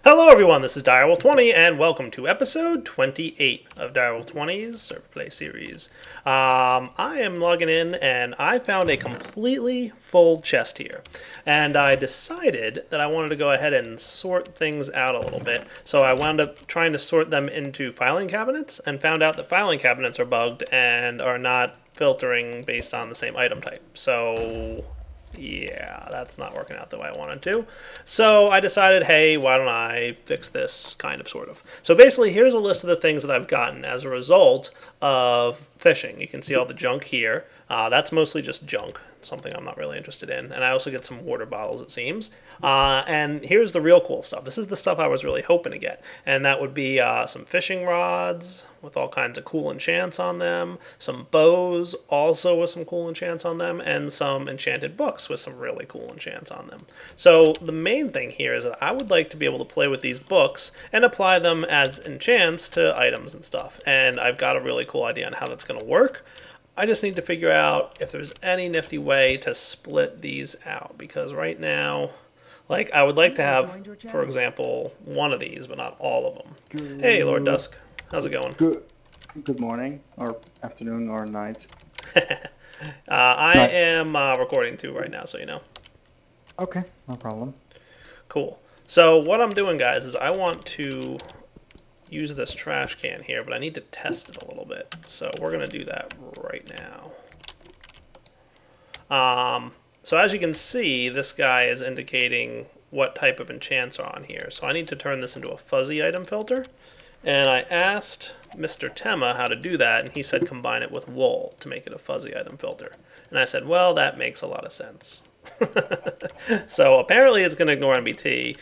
Hello everyone, this is Direwolf20 and welcome to episode 28 of Direwolf20's Server Play series. I am logging in and I found a completely full chest here. And I decided that I wanted to go ahead and sort things out a little bit. So I wound up trying to sort them into filing cabinets and found out that filing cabinets are bugged and are not filtering based on the same item type. So yeah, that's not working out the way I wanted to. So I decided, hey, why don't I fix this, kind of, sort of. So basically, here's a list of the things that I've gotten as a result of fishing. You can see all the junk here. That's mostly just junk, something I'm not really interested in. And I also get some water bottles, it seems. And here's the real cool stuff. This is the stuff I was really hoping to get. And that would be some fishing rods with all kinds of cool enchants on them, some bows also with some cool enchants on them, and some enchanted books with some really cool enchants on them. So the main thing here is that I would like to be able to play with these books and apply them as enchants to items and stuff. And I've got a really cool idea on how that's going to work. I just need to figure out if there's any nifty way to split these out, because right now, like, I would like to have, for example, one of these, but not all of them. Hey, Lord Dusk. How's it going? Good morning, or afternoon, or night. I am recording too right now, so you know. Okay, no problem. Cool. So what I'm doing, guys, is I want to use this trash can here, but I need to test it a little bit. So we're going to do that right now. So as you can see, this guy is indicating what type of enchants are on here. So I need to turn this into a fuzzy item filter. And I asked Mr. Tema how to do that, and he said combine it with wool to make it a fuzzy item filter. And I said, well, that makes a lot of sense. So apparently it's going to ignore MBT,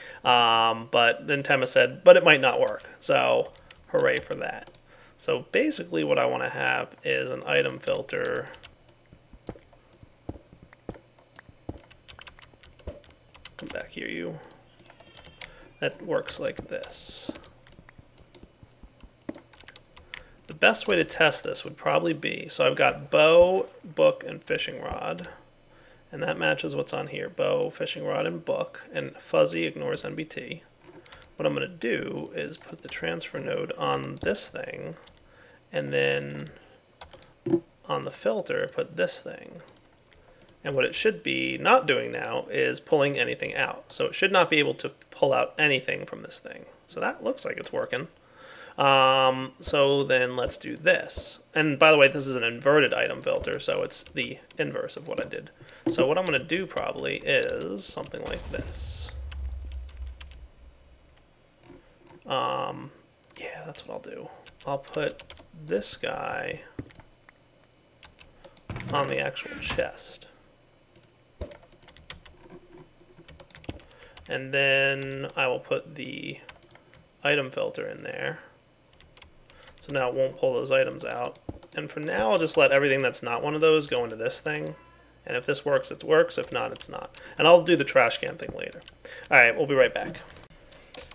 but then Tema said, but it might not work. So hooray for that. So basically what I want to have is an item filter. Come back here, you. That works like this. The best way to test this would probably be, so I've got bow, book, and fishing rod. And that matches what's on here. Bow, fishing rod, and book. And fuzzy ignores NBT. What I'm going to do is put the transfer node on this thing. And then on the filter, put this thing. And what it should be not doing now is pulling anything out. So it should not be able to pull out anything from this thing. So that looks like it's working. So then let's do this. And by the way, this is an inverted item filter, so it's the inverse of what I did. So what I'm going to do probably is something like this. Yeah, that's what I'll do. I'll put this guy on the actual chest. And then I will put the item filter in there. So now it won't pull those items out. And for now, I'll just let everything that's not one of those go into this thing. And if this works, it works. If not, it's not. And I'll do the trash can thing later. Alright, we'll be right back.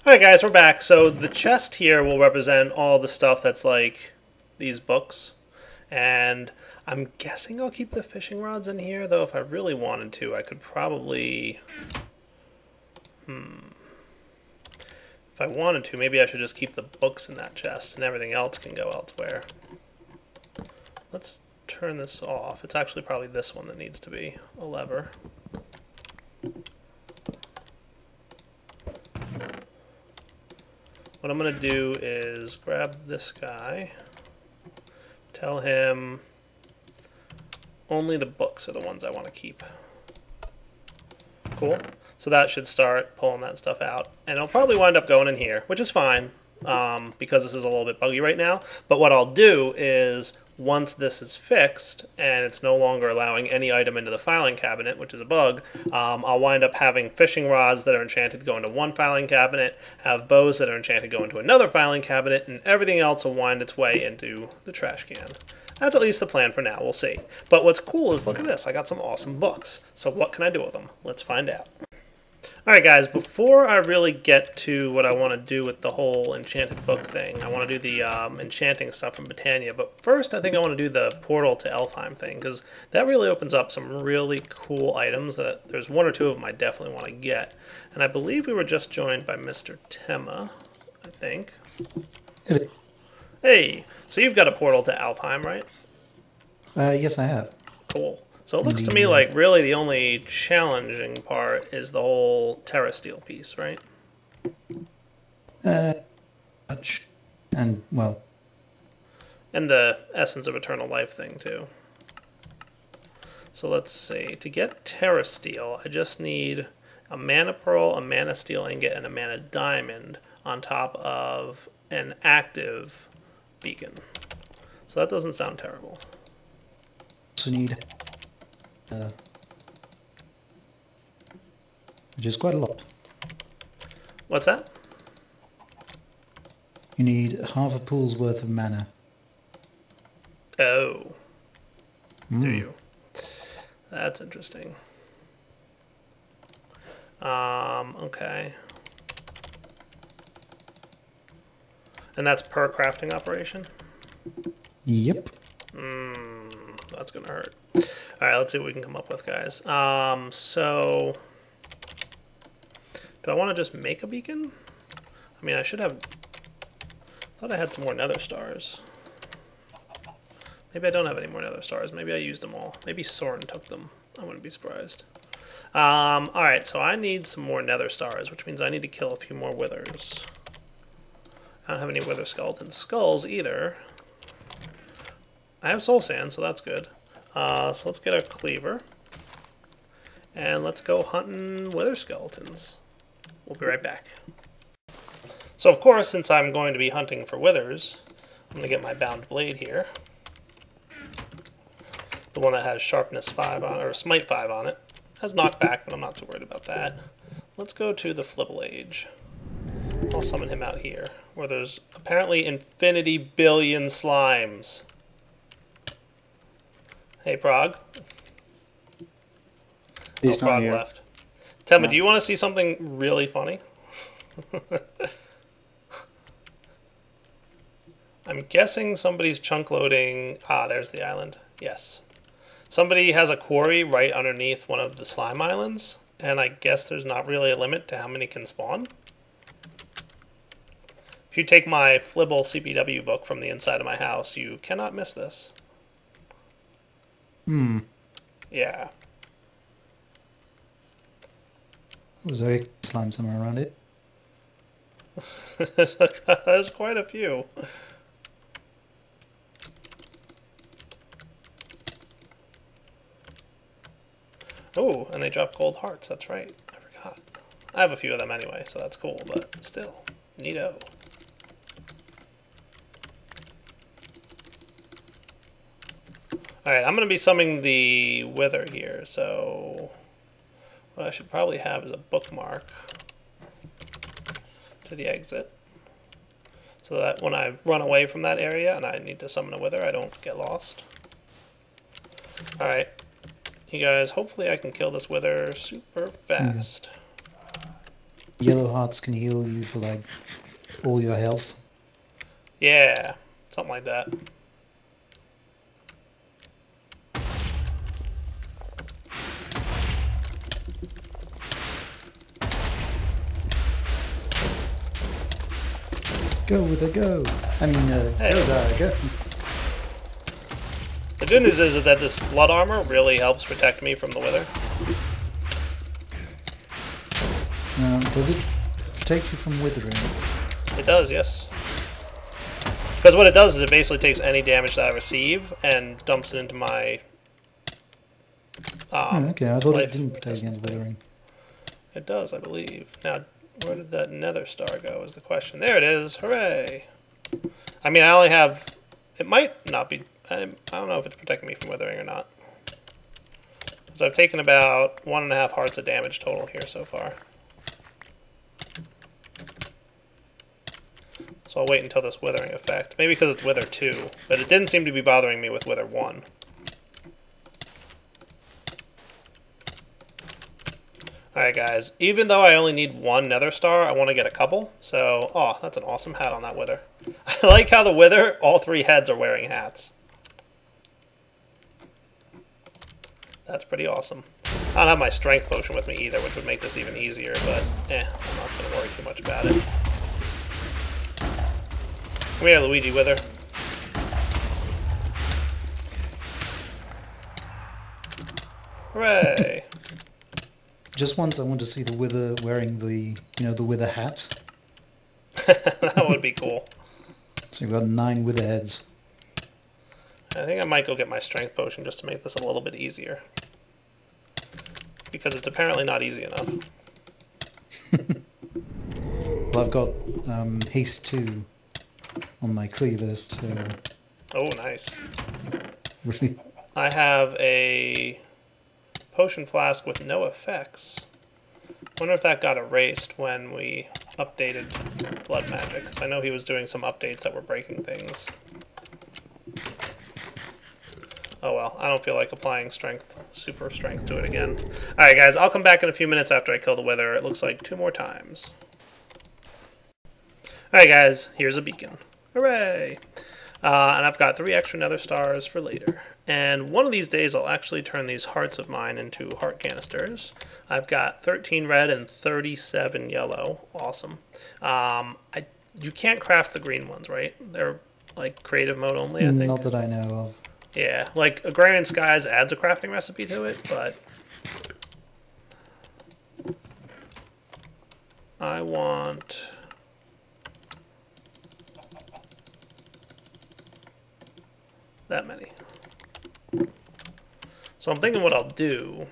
Alright guys, we're back. So the chest here will represent all the stuff that's like these books. And I'm guessing I'll keep the fishing rods in here, though if I really wanted to, I could probably... If I wanted to, maybe I should just keep the books in that chest and everything else can go elsewhere. Let's turn this off. It's actually probably this one that needs to be a lever. What I'm going to do is grab this guy, tell him only the books are the ones I want to keep. Cool. So that should start pulling that stuff out. And it'll probably wind up going in here, which is fine, because this is a little bit buggy right now. But what I'll do is, once this is fixed, and it's no longer allowing any item into the filing cabinet, which is a bug, I'll wind up having fishing rods that are enchanted go into one filing cabinet, have bows that are enchanted go into another filing cabinet, and everything else will wind its way into the trash can. That's at least the plan for now. We'll see. But what's cool is, look at this. I got some awesome books. So what can I do with them? Let's find out. Alright guys, before I really get to what I want to do with the whole enchanted book thing, I want to do the enchanting stuff from Britannia, but first I think I want to do the portal to Elfheim thing, because that really opens up some really cool items that there's one or two of them I definitely want to get. And I believe we were just joined by Mr. Tema, I think. Hey, so you've got a portal to Elfheim, right? Yes, I have. Cool. So it looks to me like really the only challenging part is the whole Terra Steel piece, right? And, well... And the Essence of Eternal Life thing, too. So let's see. To get Terra Steel, I just need a Mana Pearl, a Mana Steel Ingot, and a Mana Diamond on top of an active beacon. So that doesn't sound terrible. Also need... which is quite a lot. What's that? You need half a pool's worth of mana. Oh. Do you? That's interesting. Okay. And that's per crafting operation? Yep. That's gonna hurt. Alright, let's see what we can come up with, guys. So... do I want to just make a beacon? I mean, I should have... I thought I had some more nether stars. Maybe I don't have any more nether stars. Maybe I used them all. Maybe Soren took them. I wouldn't be surprised. Alright, so I need some more nether stars, which means I need to kill a few more withers. I don't have any wither skeleton skulls either. I have soul sand, so that's good. So let's get our cleaver. And let's go hunting wither skeletons. We'll be right back. So of course, since I'm going to be hunting for withers, I'm going to get my bound blade here. The one that has sharpness 5 on it, or smite 5 on it. It has knockback, but I'm not too worried about that. Let's go to the Flibble Age. I'll summon him out here, where there's apparently infinity billion slimes. Hey, Prague. He's Prague here. left. Tema, do you want to see something really funny? I'm guessing somebody's chunk loading... Ah, there's the island. Yes. Somebody has a quarry right underneath one of the slime islands, and I guess there's not really a limit to how many can spawn. If you take my Flibble CPW book from the inside of my house, you cannot miss this. Yeah. Was there a slime somewhere around it? There's quite a few. Oh, and they drop gold hearts, that's right. I forgot. I have a few of them anyway, so that's cool, but still. Neato. Alright, I'm going to be summoning the Wither here, so what I should probably have is a bookmark to the exit, so that when I run away from that area and I need to summon a Wither, I don't get lost. Alright, you guys, hopefully I can kill this Wither super fast. Yellow hearts can heal you for like all your health. Yeah, something like that. Go with a go. I mean, Hey. go there, go. The good news is that this blood armor really helps protect me from the Wither. Does it protect you from withering? It does, yes. Because what it does is it basically takes any damage that I receive and dumps it into my... Okay, I thought it life didn't protect against thing. withering. It does, I believe. Now, where did that nether star go is the question. There it is! Hooray! I mean, I only have... It might not be... I don't know if it's protecting me from withering or not. Because I've taken about 1.5 hearts of damage total here so far. So I'll wait until this withering effect. Maybe because it's Wither 2, but it didn't seem to be bothering me with Wither 1. Alright guys, even though I only need one nether star, I want to get a couple. So, oh, that's an awesome hat on that wither. I like how the wither, all three heads are wearing hats. That's pretty awesome. I don't have my strength potion with me either, which would make this even easier, but I'm not going to worry too much about it. Come here, Luigi Wither. Hooray! Just once I want to see the wither wearing the, the wither hat. That would be cool. So you've got 9 wither heads. I think I might go get my strength potion just to make this a little bit easier. Because it's apparently not easy enough. Well, I've got haste 2 on my cleaver, so... Oh, nice. Really? I have a potion flask with no effects. Wonder if that got erased when we updated Blood Magic, because I know he was doing some updates that were breaking things. Oh well, I don't feel like applying super strength to it again. Alright guys, I'll come back in a few minutes after I kill the wither. It looks like 2 more times. Alright guys, here's a beacon. Hooray! And I've got 3 extra nether stars for later. And one of these days I'll actually turn these hearts of mine into heart canisters. I've got 13 red and 37 yellow. Awesome. You can't craft the green ones, right? They're like creative mode only, I think. Not that I know of. Yeah, like Agrarian Skies adds a crafting recipe to it, but I want that many. So I'm thinking what I'll do.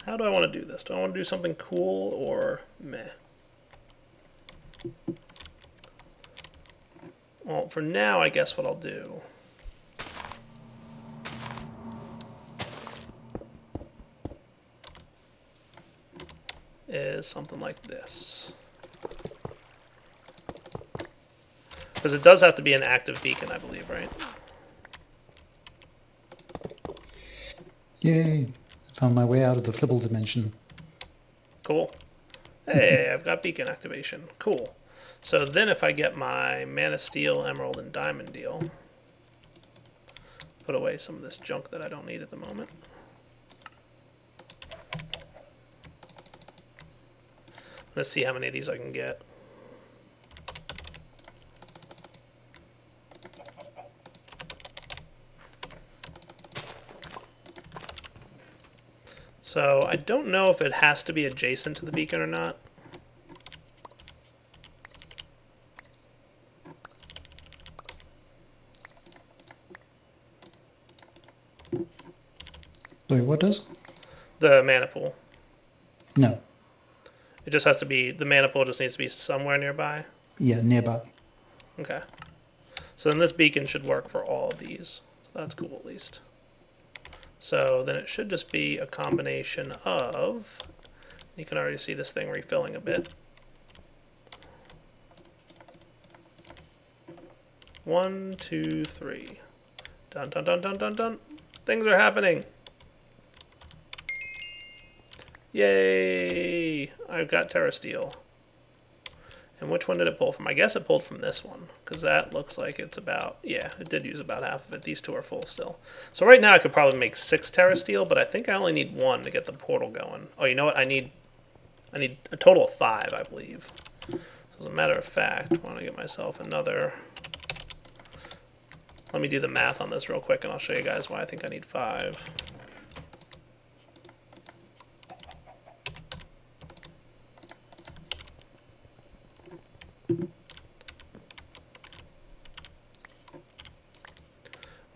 How do I want to do this? Do I want to do something cool or meh? Well, for now, I guess what I'll do is something like this. Because it does have to be an active beacon, I believe, right? Yay! I found my way out of the flibble dimension. Cool. Hey, I've got beacon activation. Cool. So then if I get my Mana Steel, Emerald, and Diamond deal, put away some of this junk that I don't need at the moment. Let's see how many of these I can get. So I don't know if it has to be adjacent to the beacon or not. Sorry, what does? The mana pool. No. It just has to be, the mana pool just needs to be somewhere nearby. Yeah, nearby. Okay. So then this beacon should work for all of these. So that's cool at least. So then it should just be a combination of, you can already see this thing refilling a bit. 1, 2, 3. Dun dun dun dun dun dun. Things are happening. Yay! I've got Terra Steel. And which one did it pull from? I guess it pulled from this one, because that looks like it's about, yeah, it did use about half of it. These 2 are full still. So right now I could probably make 6 Terra Steel, but I think I only need 1 to get the portal going. Oh, you know what? I need a total of 5, I believe. So as a matter of fact, I want to get myself another. Let me do the math on this real quick, and I'll show you guys why I think I need 5.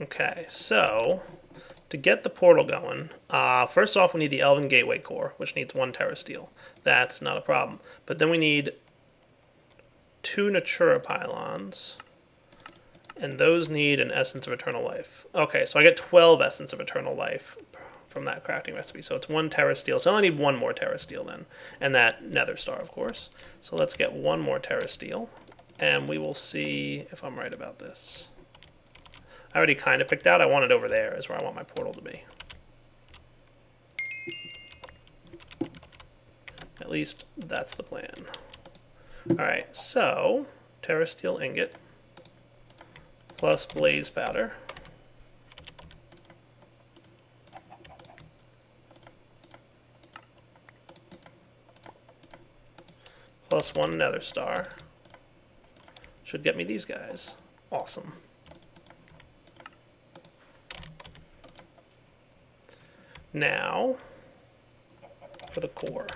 Okay, so to get the portal going, first off we need the Elven Gateway Core, which needs 1 Terra Steel. That's not a problem. But then we need 2 Natura Pylons, and those need an Essence of Eternal Life. Okay, so I get 12 Essence of Eternal Life from that crafting recipe. So it's 1 Terra Steel. So I only need 1 more Terra Steel then, and that Nether Star, of course. So let's get 1 more Terra Steel, and we will see if I'm right about this. I already kind of picked out. I want it over there is where I want my portal to be. At least that's the plan. Alright, so Terra Steel Ingot plus Blaze Powder. Plus 1 Nether Star. Should get me these guys. Awesome. Now, for the core.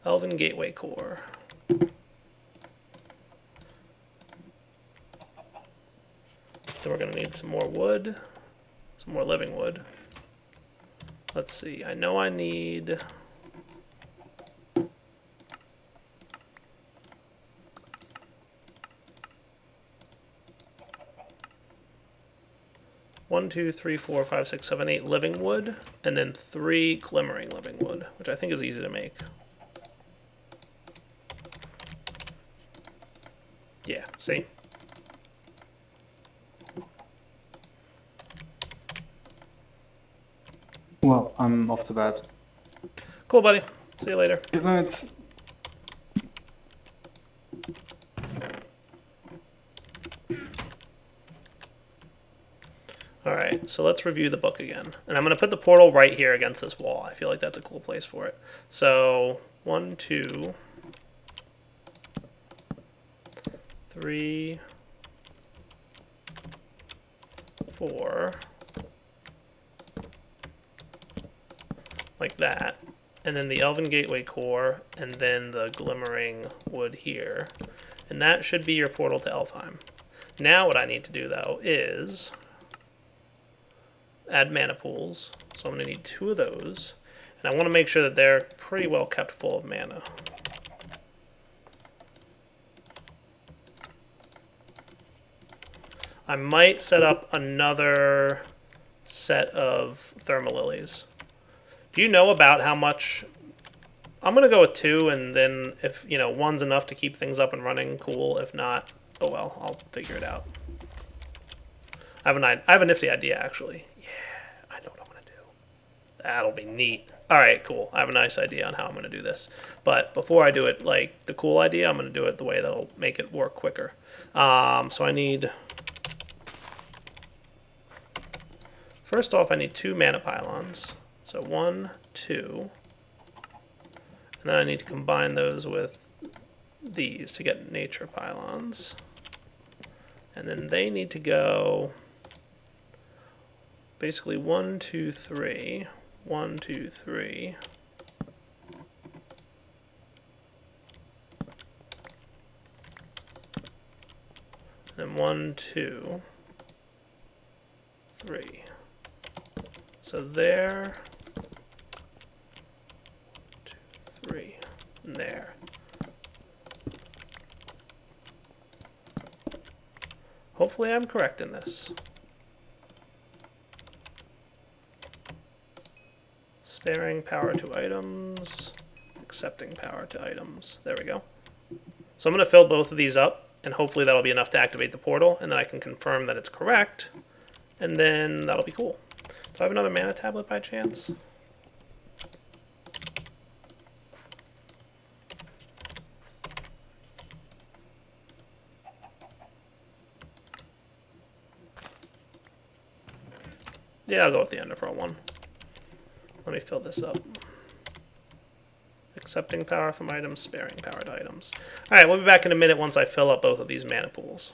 Elven Gateway Core. Then we're going to need some more wood. Some more living wood. Let's see. I know I need... One, two, three, four, five, six, seven, 8 living wood, and then 3 glimmering living wood, which I think is easy to make. Yeah, see? Well, I'm off to bed. Cool, buddy. See you later. Good night. Alright, so let's review the book again. And I'm going to put the portal right here against this wall. I feel like that's a cool place for it. So, 1, 2, 3, 4, like that. And then the Elven Gateway Core, and then the glimmering wood here. And that should be your portal to Elfheim. Now what I need to do, though, is add mana pools. So I'm going to need 2 of those. And I want to make sure that they're pretty well kept full of mana. I might set up another set of thermalilies. Do you know about how much? I'm going to go with 2, and then if, you know, 1's enough to keep things up and running, cool. If not, oh well, I'll figure it out. I have a nifty idea, actually. Yeah, I know what I'm going to do. That'll be neat. All right, cool. I have a nice idea on how I'm going to do this. But before I do it, like, the cool idea, I'm going to do it the way that'll make it work quicker. So I need... First off, I need 2 mana pylons. So 1, 2. And then I need to combine those with these to get nature pylons. And then they need to go basically 1, 2, 3. 1, 2, 3. And then 1, 2, 3. So there, 2, 3, and there. Hopefully I'm correct in this. Sparing power to items, accepting power to items. There we go. So I'm going to fill both of these up, and hopefully that'll be enough to activate the portal, and then I can confirm that it's correct, and then that'll be cool. Do I have another mana tablet by chance? Yeah, I'll go with the Ender Pearl one. Let me fill this up. Accepting power from items, sparing power to items. Alright, we'll be back in a minute once I fill up both of these mana pools.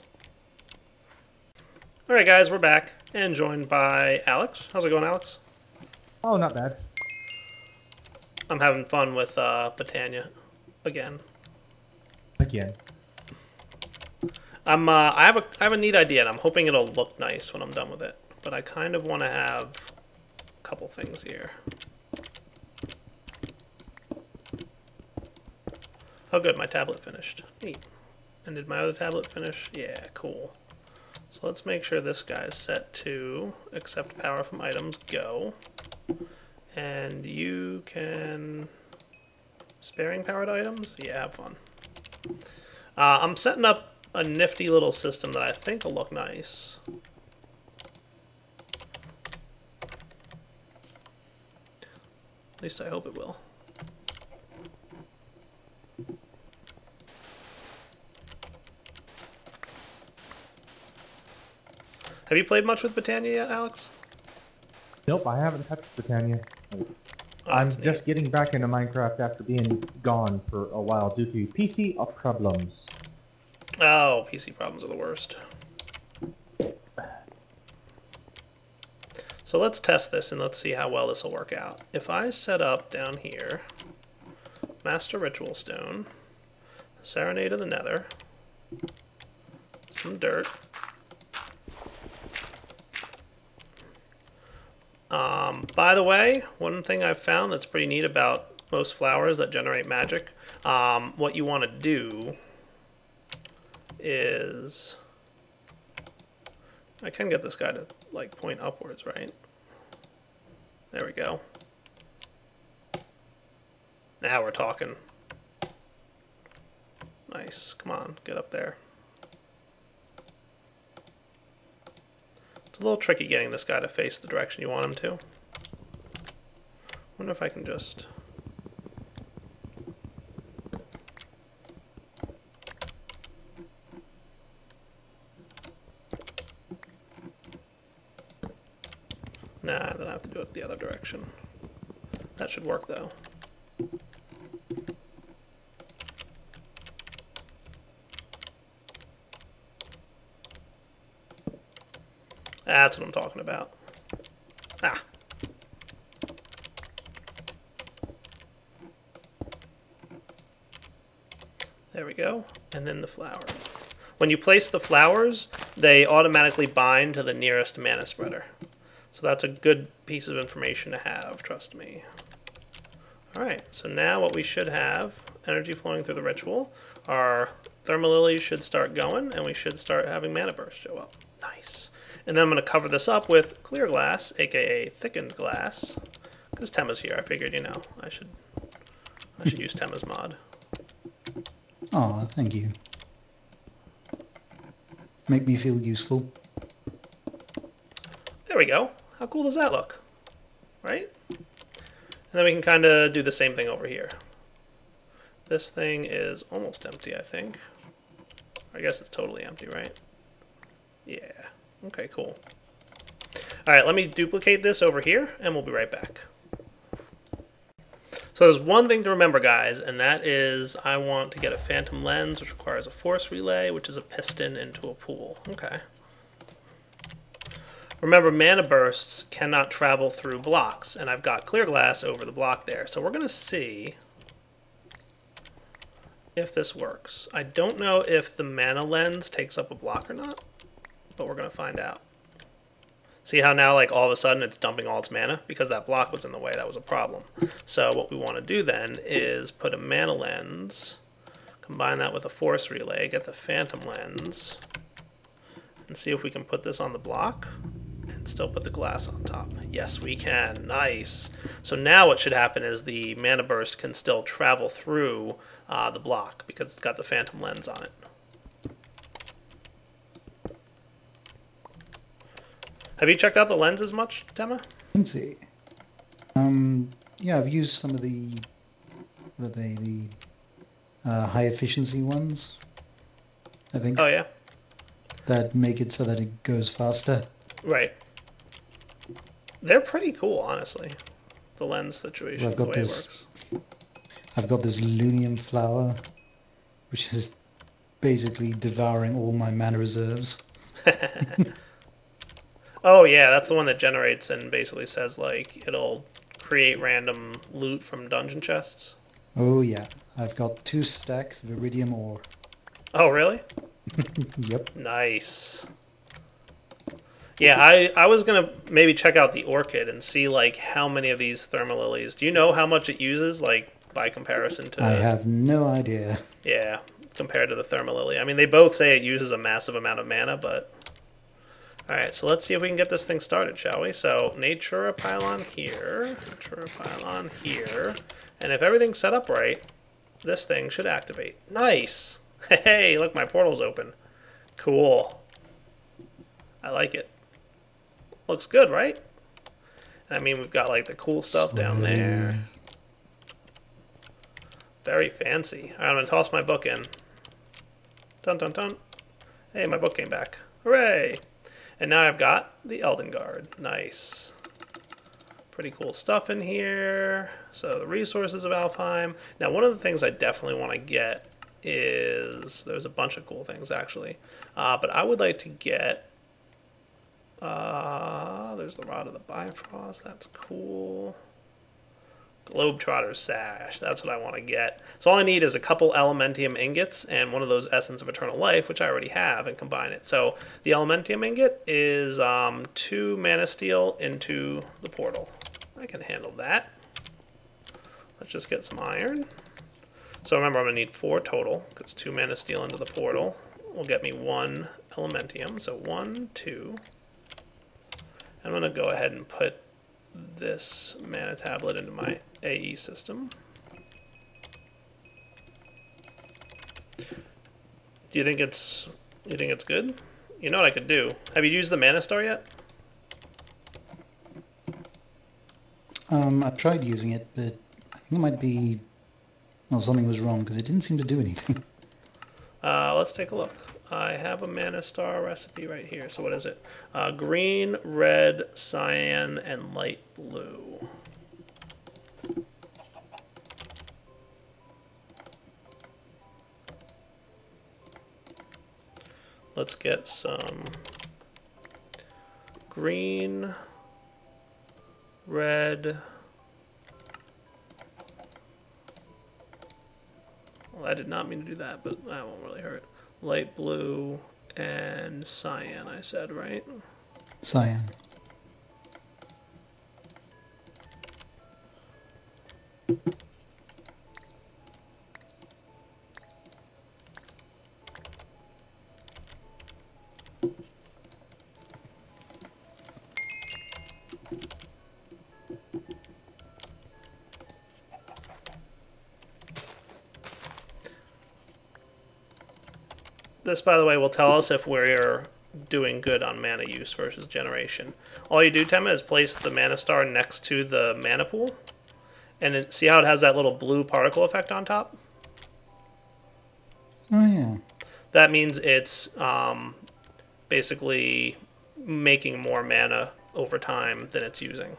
Alright guys, we're back, and joined by Alex. How's it going, Alex? Oh, not bad. I'm having fun with Botania again. Again. I have a neat idea, and I'm hoping it'll look nice when I'm done with it. But I kind of want to have a couple things here. Oh good, my tablet finished. Neat. And did my other tablet finish? Yeah, cool. So let's make sure this guy is set to accept power from items, go. And you can... Sparing power to items? Yeah, have fun. I'm setting up a nifty little system that I think will look nice. At least I hope it will. Have you played much with Britannia yet, Alex? Nope, I haven't touched Britannia. Oh, I'm that's just neat. getting back into Minecraft after being gone for a while due to PC problems. Oh, PC problems are the worst. So let's test this and let's see how well this will work out. If I set up down here, Master Ritual Stone, Serenade of the Nether, some dirt. By the way, one thing I've found that's pretty neat about most flowers that generate magic, what you want to do is... I can get this guy to like point upwards, right? There we go. Now we're talking. Nice. Come on, get up there. It's a little tricky getting this guy to face the direction you want him to. Wonder if I can just... Nah, then I have to do it the other direction. That should work, though. That's what I'm talking about. Ah. There we go. And then the flowers. When you place the flowers, they automatically bind to the nearest mana spreader. So that's a good piece of information to have, trust me. Alright, so now what we should have, energy flowing through the ritual, our thermal lilies should start going, and we should start having mana bursts show up. Nice. And then I'm going to cover this up with clear glass, aka thickened glass. Because Temma's here, I figured, you know, I should use Temma's mod. Oh, thank you. Make me feel useful. There we go. How cool does that look? Right? And then we can kind of do the same thing over here. This thing is almost empty, I think. I guess it's totally empty, right? Yeah. Okay, cool. Alright, let me duplicate this over here, and we'll be right back. So there's one thing to remember, guys, and that is I want to get a phantom lens, which requires a force relay, which is a piston into a pool. Okay. Remember, mana bursts cannot travel through blocks, and I've got clear glass over the block there. So we're going to see if this works. I don't know if the mana lens takes up a block or not, but we're going to find out. See how now, like, all of a sudden it's dumping all its mana? Because that block was in the way, that was a problem. So what we want to do then is put a mana lens, combine that with a force relay, get the phantom lens, and see if we can put this on the block and still put the glass on top. Yes, we can. Nice. So now what should happen is the mana burst can still travel through the block because it's got the phantom lens on it. Have you checked out the lenses much, Temma? Let's see. Yeah, I've used some of the, what are they, the high efficiency ones, I think. Oh, yeah? That make it so that it goes faster. Right. They're pretty cool, honestly. The lens situation, I've the got way this, it works. I've got this Lunium flower, which is basically devouring all my mana reserves. Oh, yeah, that's the one that generates and basically says, like, it'll create random loot from dungeon chests. Oh yeah, I've got 2 stacks of iridium ore. Oh, really? Yep. Nice. Yeah, I was going to maybe check out the orchid and see, like, how many of these thermal lilies. Do you know how much it uses, like, by comparison to... I have no idea. Yeah, compared to the thermal lily. I mean, they both say it uses a massive amount of mana, but... Alright, so let's see if we can get this thing started, shall we? So, Natura pylon here, Natura pylon here, and if everything's set up right, this thing should activate. Nice! Hey, look, my portal's open. Cool. I like it. Looks good, right? I mean, we've got, like, the cool stuff down there. Very fancy. Alright, I'm going to toss my book in. Dun, dun, dun. Hey, my book came back. Hooray! And now I've got the Elden Guard. Nice. Pretty cool stuff in here. So the resources of Alfheim. Now one of the things I definitely want to get is, there's a bunch of cool things actually, but I would like to get, there's the Rod of the Bifrost, that's cool. Globetrotter's Sash, that's what I want to get. So all I need is a couple Elementium ingots and one of those Essence of Eternal Life, which I already have, and combine it. So the Elementium ingot is 2 Mana Steel into the portal. I can handle that. Let's just get some iron. So remember, I'm going to need 4 total, because 2 Mana Steel into the portal will get me 1 Elementium. So 1, 2. I'm going to go ahead and put this mana tablet into my AE system. Do you think it's good? You know what I could do? Have you used the Mana Star yet? I've tried using it, but I think it might be, well, something was wrong because it didn't seem to do anything. Let's take a look. I have a Mana Star recipe right here. So what is it? Green, red, cyan, and light blue. Let's get some green, red. Well, I did not mean to do that, but that won't really hurt. Light blue and cyan, I said, right? Cyan. This, by the way, will tell us if we're doing good on mana use versus generation. All you do, Tema, is place the Mana Star next to the mana pool. And then see how it has that little blue particle effect on top? Oh, yeah. That means it's basically making more mana over time than it's using.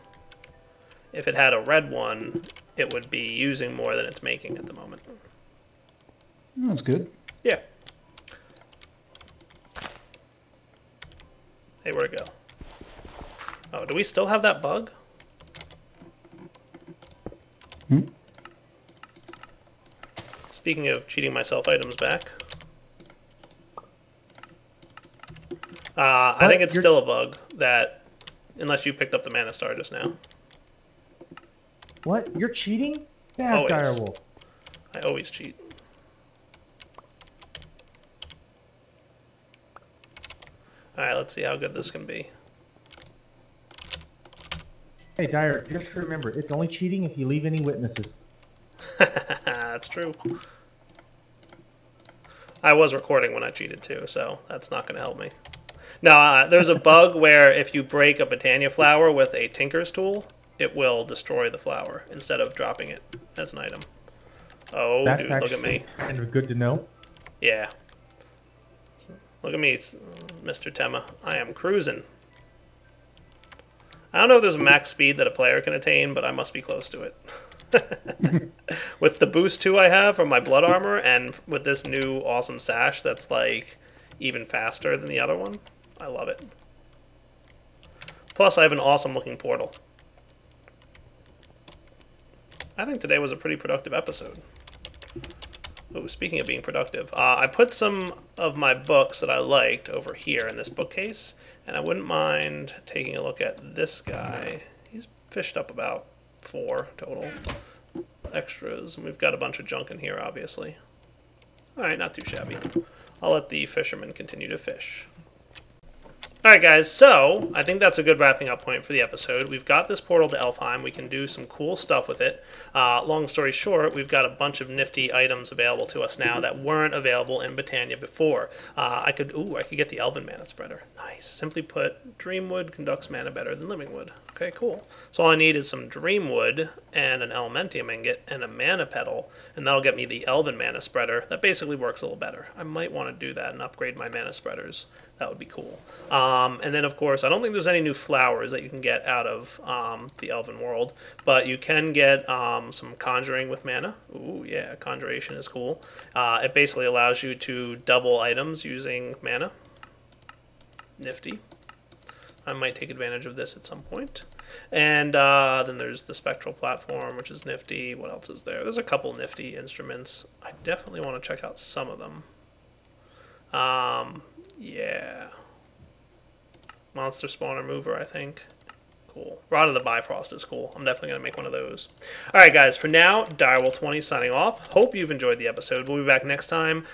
If it had a red one, it would be using more than it's making at the moment. That's good. Yeah. Hey, where'd it go? Oh, do we still have that bug? Hmm? Speaking of cheating myself items back. I think it's still a bug that, unless you picked up the Mana Star just now. What? You're cheating? Bad Always. direwolf. I always cheat. Alright, let's see how good this can be. Hey, Dyer, just remember, it's only cheating if you leave any witnesses. That's true. I was recording when I cheated too, so that's not going to help me. Now, there's a bug where if you break a Botania flower with a Tinker's tool, it will destroy the flower instead of dropping it as an item. Oh, That's dude, look at me. Kind of good to know. Yeah. Look at me, Mr. Tema. I am cruising. I don't know if there's a max speed that a player can attain, but I must be close to it. With the boost 2 I have from my blood armor, and with this new awesome sash that's like even faster than the other one, I love it. Plus, I have an awesome looking portal. I think today was a pretty productive episode. Oh, speaking of being productive, I put some of my books that I liked over here in this bookcase, and I wouldn't mind taking a look at this guy. He's fished up about 4 total extras, and we've got a bunch of junk in here, obviously. Alright, not too shabby. I'll let the fisherman continue to fish. Alright guys, so I think that's a good wrapping up point for the episode. We've got this portal to Elfheim. We can do some cool stuff with it. Long story short, we've got a bunch of nifty items available to us now that weren't available in Botania before. I could get the Elven mana spreader. Nice. Simply put, Dreamwood conducts mana better than Living Wood. Okay, cool. So all I need is some Dreamwood and an Elementium ingot and a mana petal, and that'll get me the Elven mana spreader. That basically works a little better. I might want to do that and upgrade my mana spreaders. that would be cool. And then, of course, I don't think there's any new flowers that you can get out of the Elven world, but you can get some conjuring with mana. Ooh, yeah, conjuration is cool. It basically allows you to double items using mana. Nifty. I might take advantage of this at some point. And then there's the spectral platform, which is nifty. What else is there? There's a couple nifty instruments. I definitely want to check out some of them. Yeah. Monster spawner mover, I think. Cool. Rod of the Bifrost is cool. I'm definitely going to make one of those. All right, guys. For now, Direwolf20 signing off. Hope you've enjoyed the episode. We'll be back next time.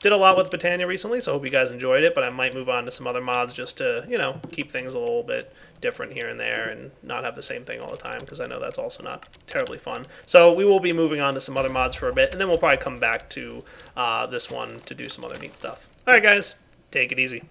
Did a lot with Britannia recently, so I hope you guys enjoyed it, but I might move on to some other mods just to, you know, keep things a little bit different here and there and not have the same thing all the time, because I know that's also not terribly fun. So we will be moving on to some other mods for a bit, and then we'll probably come back to this one to do some other neat stuff. All right, guys. Take it easy.